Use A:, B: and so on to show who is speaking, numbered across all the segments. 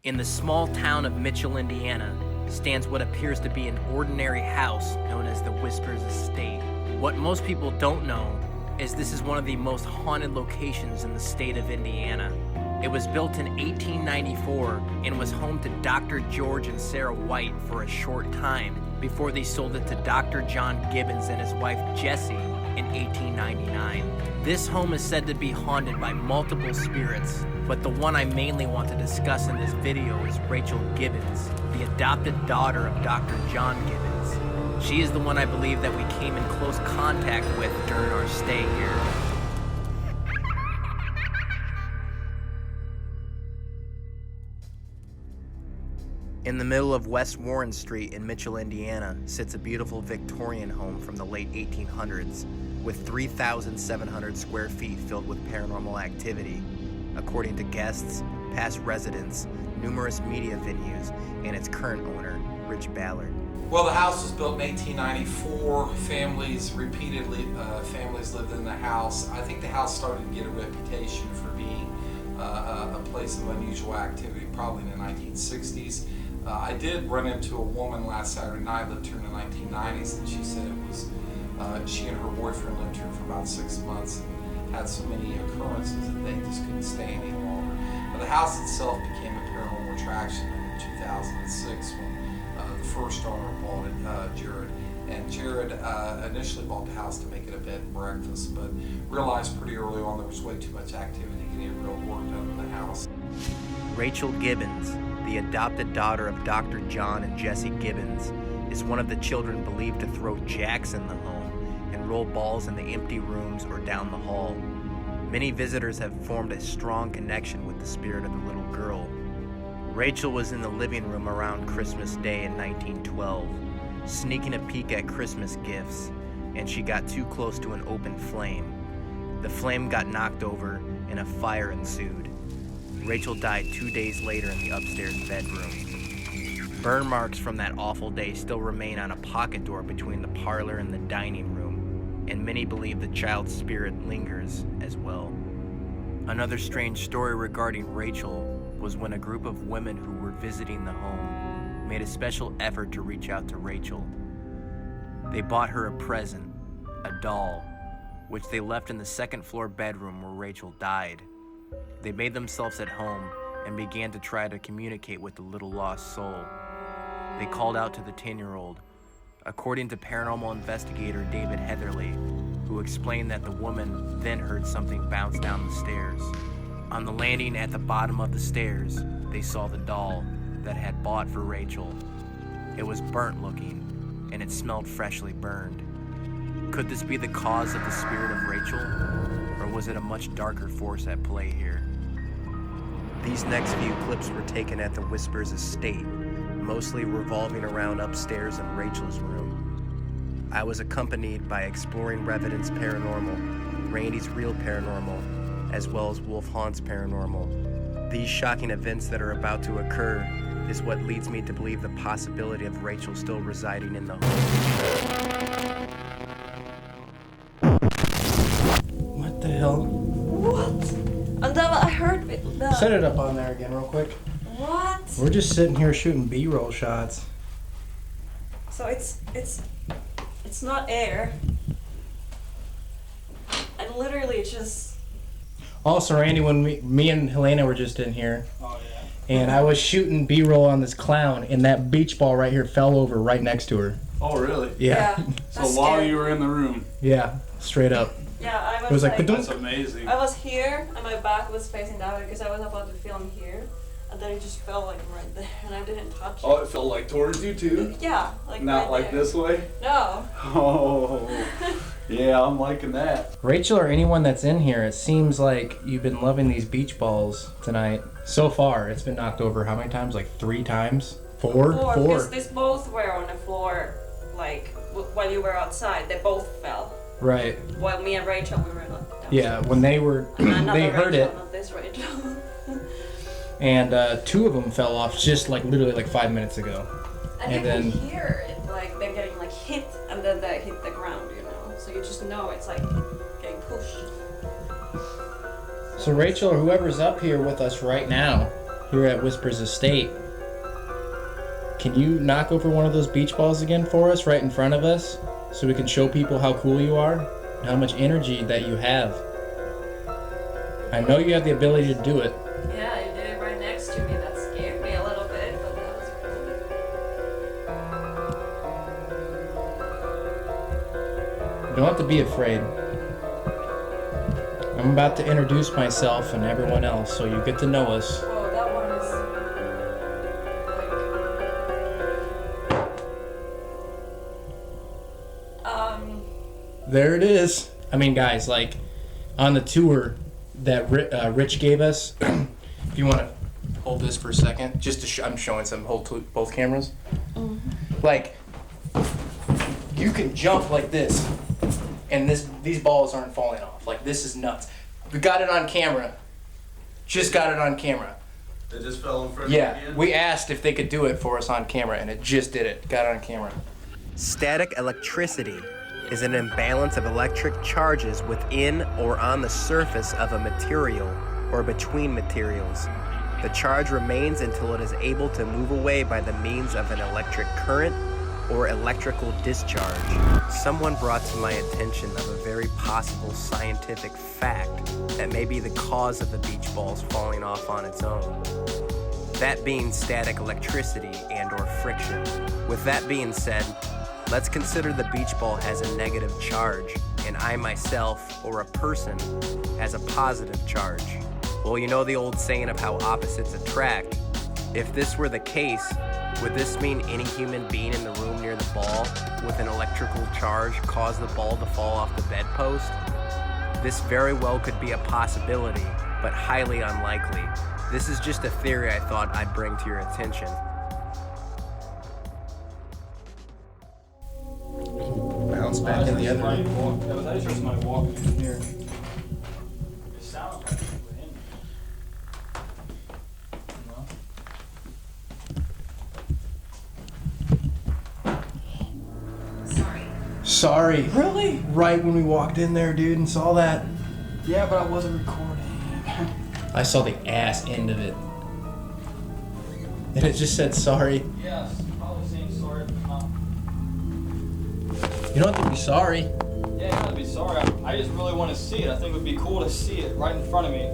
A: In the small town of Mitchell, Indiana, stands what appears to be an ordinary house known as the Whispers Estate. What most people don't know is this is one of the most haunted locations in the state of Indiana. It was built in 1894 and was home to Dr. George and Sarah White for a short time before they sold it to Dr. John Gibbons and his wife Jessie in 1899. This home is said to be haunted by multiple spirits, but the one I mainly want to discuss in this video is Rachael Gibbons, the adopted daughter of Dr. John Gibbons. She is the one I believe that we came in close contact with during our stay here. In the middle of West Warren Street in Mitchell, Indiana, sits a beautiful Victorian home from the late 1800s with 3,700 square feet filled with paranormal activity, according to guests, past residents, numerous media venues, and its current owner, Rich Ballard.
B: Well, the house was built in 1894. Families lived in the house. I think the house started to get a reputation for being a place of unusual activity, probably in the 1960s. I did run into a woman last Saturday night, lived here in the 1990s, and she said it was, she and her boyfriend lived here for about 6 months and had so many occurrences that they just couldn't stay any longer. But the house itself became a paranormal attraction in 2006 when the first owner bought it, Jared. And Jared initially bought the house to make it a bed and breakfast, but realized pretty early on there was way too much activity getting real work done in the house.
A: Rachael Gibbons, the adopted daughter of Dr. John and Jessie Gibbons, is one of the children believed to throw jacks in the home and roll balls in the empty rooms or down the hall. Many visitors have formed a strong connection with the spirit of the little girl. Rachael was in the living room around Christmas Day in 1912, sneaking a peek at Christmas gifts, and she got too close to an open flame. The flame got knocked over and a fire ensued. Rachael died 2 days later in the upstairs bedroom. Burn marks from that awful day still remain on a pocket door between the parlor and the dining room, and many believe the child's spirit lingers as well. Another strange story regarding Rachael was when a group of women who were visiting the home made a special effort to reach out to Rachael. They bought her a present, a doll, which they left in the second floor bedroom where Rachael died. They made themselves at home and began to try to communicate with the little lost soul. They called out to the 10-year-old, according to paranormal investigator David Heatherly, who explained that the woman then heard something bounce down the stairs. On the landing at the bottom of the stairs, they saw the doll that had bought for Rachael. It was burnt looking, and it smelled freshly burned. Could this be the cause of the spirit of Rachael, or was it a much darker force at play here? These next few clips were taken at the Whispers Estate, mostly revolving around upstairs in Rachael's room. I was accompanied by Exploring Revidence Paranormal, Randy's Real Paranormal, as well as Wolf Haunts Paranormal. These shocking events that are about to occur is what leads me to believe the possibility of Rachael still residing in the home.
C: What the hell?
D: What? And then I heard it.
C: Set it up on there again real quick.
D: What?
C: We're just sitting here shooting B-roll shots.
D: So it's not air. And literally just...
C: Also, Randy, when me and Helena were just in here, and I was shooting B-roll on this clown, and that beach ball right here fell over right next to her.
E: Oh, really?
C: Yeah.
E: So while you were in the room?
C: Yeah, straight up.
D: Yeah, I was,
C: it was like
E: that's amazing.
D: I was here, and my back was facing that way because I was about to film here, and then it just fell like right there, and I didn't touch it.
E: Oh, it felt like towards you too?
D: Yeah, like
E: not
D: right
E: like
D: there.
E: this way?
D: No.
E: Oh, yeah, I'm liking that.
C: Rachel or anyone that's in here, it seems like you've been loving these beach balls tonight. So far, it's been knocked over how many times? Like 3 times? 4?
D: Because these both were on the floor, like while you were outside. They both fell.
C: Right.
D: While me and Rachel, we were like downstairs.
C: Yeah, when they were, they heard
D: Rachel,
C: it.
D: Not this Rachel.
C: And 2 of them fell off just like literally like 5 minutes ago.
D: And you
C: then
D: can hear it, like they're getting like hit, and then they hit the ground, you know. So you just know it's like getting pushed.
C: So Rachel or whoever's up here with us right now, here at Whispers Estate. Can you knock over one of those beach balls again for us right in front of us so we can show people how cool you are and how much energy that you have? I know you have the ability to do it.
D: Yeah, you did it right next to me. That scared me a little bit, but that was cool.
C: You don't have to be afraid. I'm about to introduce myself and everyone else so you get to know us.
D: Oh, that one is like...
C: There it is. I mean, guys, like, on the tour that Rich gave us, if you want to hold this for a second, just to I'm showing some, hold both cameras. Like, you can jump like this, and these balls aren't falling off. Like, this is nuts. We got it on camera. Just got it on camera.
E: It just fell in front of you
C: Yeah,
E: again?
C: we asked if they could do it for us on camera, and it just did it. Got it on camera.
A: Static electricity is an imbalance of electric charges within or on the surface of a material or between materials. The charge remains until it is able to move away by the means of an electric current or electrical discharge. Someone brought to my attention of a very possible scientific fact that may be the cause of the beach balls falling off on its own. That being static electricity and or friction. With that being said, let's consider the beach ball has a negative charge, and I myself, or a person, has a positive charge. Well, you know the old saying of how opposites attract. If this were the case, would this mean any human being in the room near the ball with an electrical charge caused the ball to fall off the bedpost? This very well could be a possibility, but highly unlikely. This is just a theory I thought I'd bring to your attention.
C: Bounce back in the other one.
F: That was actually somebody walking in here. It sounded like people were in
C: Sorry. Really? Right when we walked in there, dude, and saw that.
F: Yeah, but I wasn't recording.
C: I saw the ass end of it. And it just said sorry.
F: Yes, probably saying sorry, but not.
C: You don't have to be sorry.
F: Yeah, you don't have to be sorry. I just really want to see it. I think it would be cool to see it right in front of me.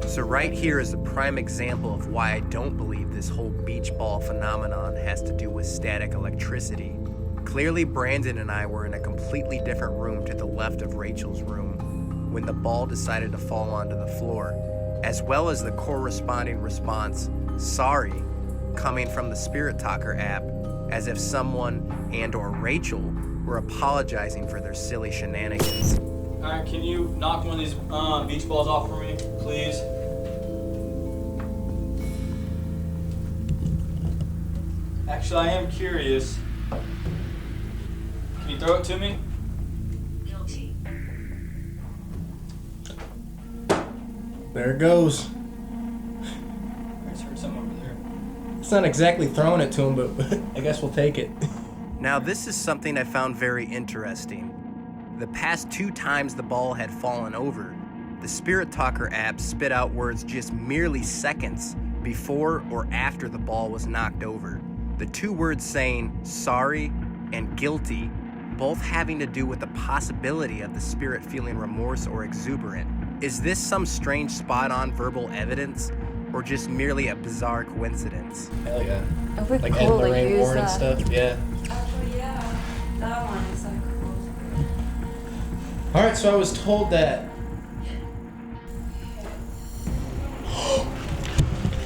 A: So right here is a prime example of why I don't believe this whole beach ball phenomenon has to do with static electricity. Clearly, Brandon and I were in a completely different room to the left of Rachel's room when the ball decided to fall onto the floor, as well as the corresponding response, sorry, coming from the Spirit Talker app, as if someone and or Rachel were apologizing for their silly shenanigans.
F: Alright, can you knock one of these beach balls off for me, please? Actually, I am curious. Can you throw it to me?
D: Guilty.
C: There it goes.
F: I just heard something over there.
C: It's not exactly throwing it to him, but I guess we'll take it.
A: Now, this is something I found very interesting. The past 2 times the ball had fallen over, the Spirit Talker app spit out words just merely seconds before or after the ball was knocked over. The 2 words saying sorry and guilty, both having to do with the possibility of the spirit feeling remorse or exuberant. Is this some strange spot-on verbal evidence, or just merely a bizarre coincidence?
C: Hell yeah.
D: If we
C: Like Ed
D: cool,
C: Lorraine
D: use
C: Warren and
D: that.
C: stuff, yeah.
D: Actually, yeah. That one is like cool.
C: Alright, so I was told that.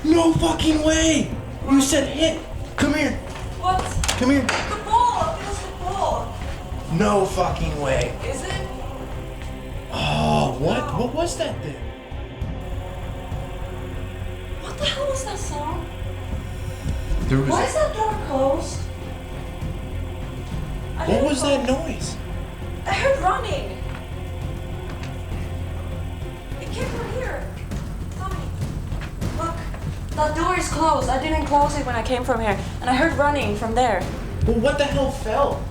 C: No fucking way! You said hit! Come here!
D: What?
C: Come here!
D: The ball! It was the ball!
C: No fucking way!
D: Is it?
C: Oh, what? What was that thing?
D: What the hell was that song?
C: There was.
D: Why is that door closed?
C: What was that noise?
D: I heard running. It came from here. Tommy, look. That door is closed. I didn't close it when I came from here. And I heard running from there.
C: Well, what the hell fell?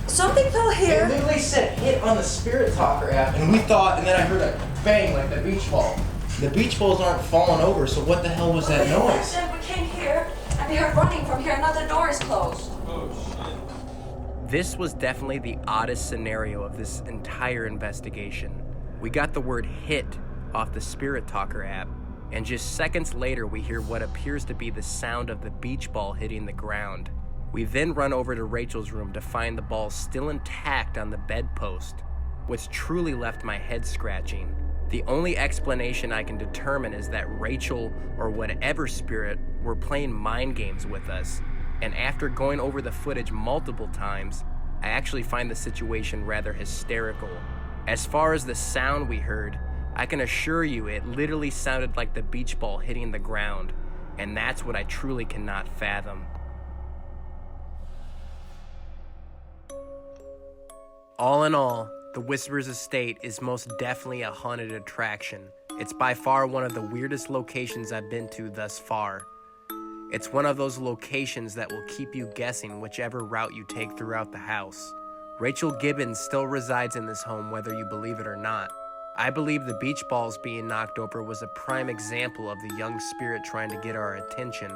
D: Something fell
C: It
D: here.
C: literally said hit on the Spirit Talker app, and we thought, and then I heard a bang like the beach ball. The beach balls aren't falling over, so what the hell was that noise?
D: Then we came here, and we heard running from here, and now the door is closed.
F: Oh shit.
A: This was definitely the oddest scenario of this entire investigation. We got the word hit off the Spirit Talker app, and just seconds later we hear what appears to be the sound of the beach ball hitting the ground. We then run over to Rachel's room to find the ball still intact on the bedpost, which truly left my head scratching. The only explanation I can determine is that Rachel, or whatever spirit, were playing mind games with us, and after going over the footage multiple times, I actually find the situation rather hysterical. As far as the sound we heard, I can assure you it literally sounded like the beach ball hitting the ground, and that's what I truly cannot fathom. All in all, the Whispers Estate is most definitely a haunted attraction. It's by far one of the weirdest locations I've been to thus far. It's one of those locations that will keep you guessing whichever route you take throughout the house. Rachael Gibbons still resides in this home whether you believe it or not. I believe the beach balls being knocked over was a prime example of the young spirit trying to get our attention.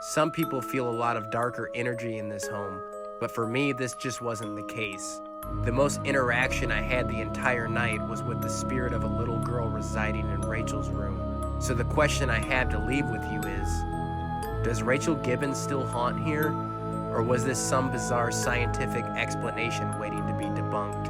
A: Some people feel a lot of darker energy in this home, but for me this just wasn't the case. The most interaction I had the entire night was with the spirit of a little girl residing in Rachel's room. So the question I have to leave with you is, does Rachael Gibbons still haunt here? Or was this some bizarre scientific explanation waiting to be debunked?